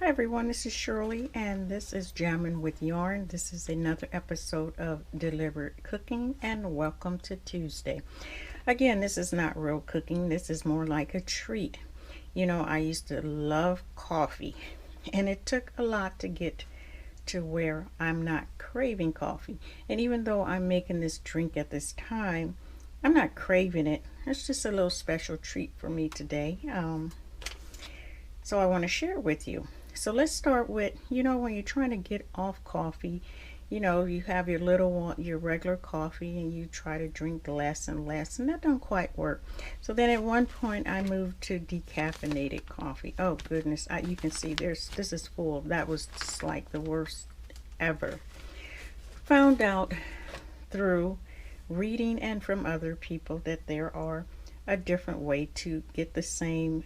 Hi everyone, this is Shirley and this is Jammin' with Yarn. This is another episode of Deliberate Cooking and welcome to Tuesday. Again, this is not real cooking, this is more like a treat. You know, I used to love coffee and it took a lot to get to where I'm not craving coffee. And even though I'm making this drink at this time, I'm not craving it. It's just a little special treat for me today. So I want to share with you. So let's start with, when you're trying to get off coffee, you have your little one, your regular coffee, and you try to drink less and less, and that don't quite work. So then at one point I moved to decaffeinated coffee. Oh goodness, you can see this is full. That was just like the worst ever. Found out through reading and from other people that there are a different way to get the same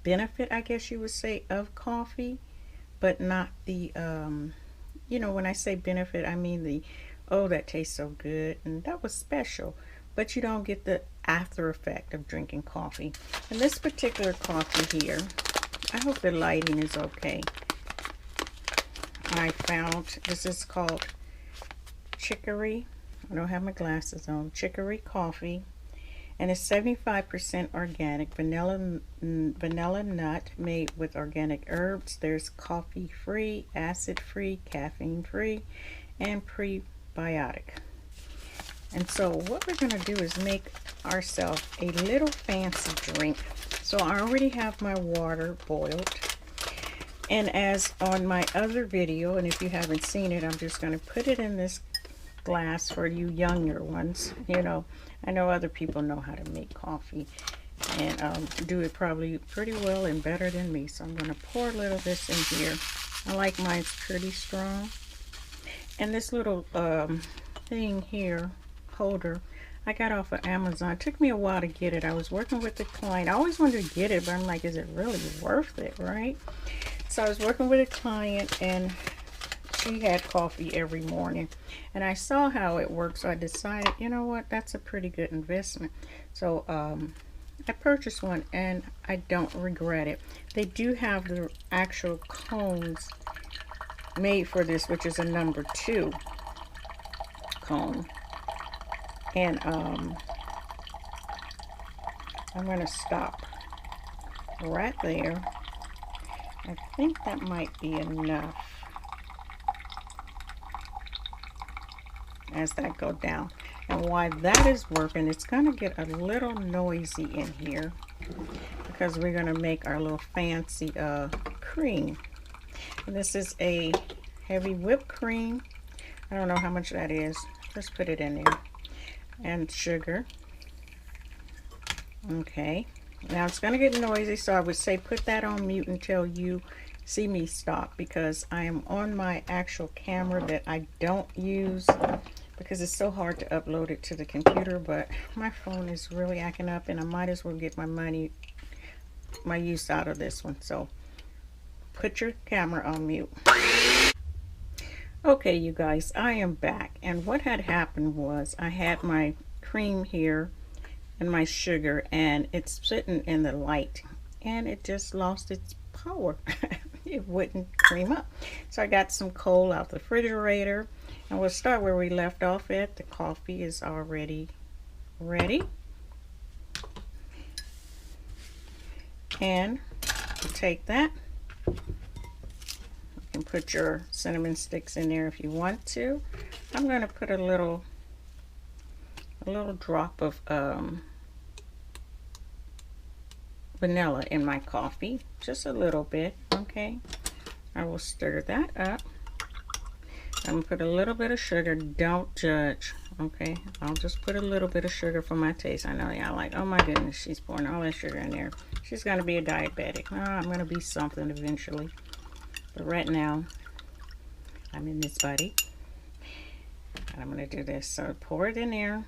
benefit, I guess you would say, of coffee, but not the when I say benefit, I mean the, oh, that tastes so good and that was special, but you don't get the after effect of drinking coffee. And this particular coffee here, I hope the lighting is okay. I found this is called Chicory. I don't have my glasses on. Chicory coffee, and it's 75% organic, vanilla nut made with organic herbs. There's coffee free, acid free, caffeine free, and prebiotic. And so what we're going to do is make ourselves a little fancy drink. So I already have my water boiled, and as on my other video, and if you haven't seen it, I'm just going to put it in this glass for you younger ones. I know other people know how to make coffee and do it probably pretty well and better than me. So I'm going to pour a little of this in here. I like mine pretty strong. And this little thing here, holder, I got off of Amazon. It took me a while to get it. I was working with the client. I always wanted to get it, but I'm like, is it really worth it, right? So I was working with a client and she had coffee every morning, and I saw how it worked, so I decided, you know what, that's a pretty good investment. So I purchased one and I don't regret it. They do have the actual cones made for this, which is a number 2 cone, and I'm going to stop right there. I think that might be enough as that go down. And while that is working, it's going to get a little noisy in here because we're going to make our little fancy cream. And this is a heavy whipped cream. I don't know how much that is. Let's put it in there. And sugar. Okay. Now it's going to get noisy, so I would say put that on mute until you see me stop, because I am on my actual camera that I don't use because it's so hard to upload it to the computer, but my phone is really acting up and I might as well get my use out of this one. So put your camera on mute. Okay, you guys, I am back, and what had happened was I had my cream here and my sugar, and it's sitting in the light and it just lost its power. It wouldn't cream up. So I got some coal out the refrigerator, and we'll start where we left off at. The coffee is already ready, and you take that. You can put your cinnamon sticks in there if you want to. I'm going to put a little drop of vanilla in my coffee, just a little bit. Okay, I will stir that up. I'm gonna put a little bit of sugar. Don't judge. Okay, I'll just put a little bit of sugar for my taste. I know y'all like, oh my goodness, she's pouring all that sugar in there. She's gonna be a diabetic. I'm gonna be something eventually, but right now I'm in this buddy, and I'm gonna do this. So pour it in there.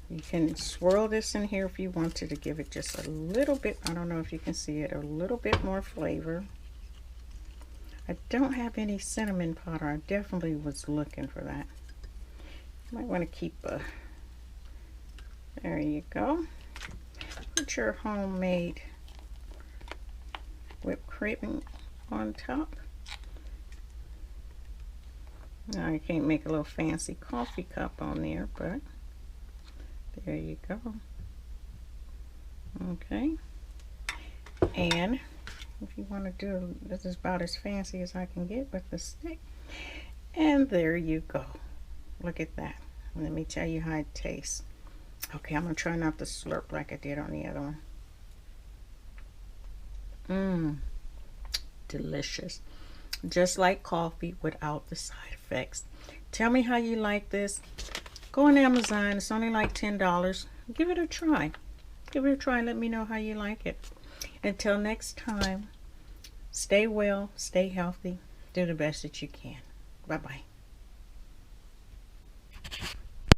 You can swirl this in here if you wanted to give it just a little bit, I don't know if you can see it, a little bit more flavor. I don't have any cinnamon powder. I definitely was looking for that. Might want to keep a, there you go. put your homemade whipped cream on top. Now you can't make a little fancy coffee cup on there, but there you go. Okay, and if you want to do, this is about as fancy as I can get with the stick. And there you go. Look at that. Let me tell you how it tastes. Okay, I'm gonna try not to slurp like I did on the other one. Delicious. Just like coffee without the side effects. Tell me how you like this. Go on Amazon. It's only like $10. Give it a try. Give it a try and let me know how you like it. Until next time, stay well, stay healthy, do the best that you can. Bye-bye.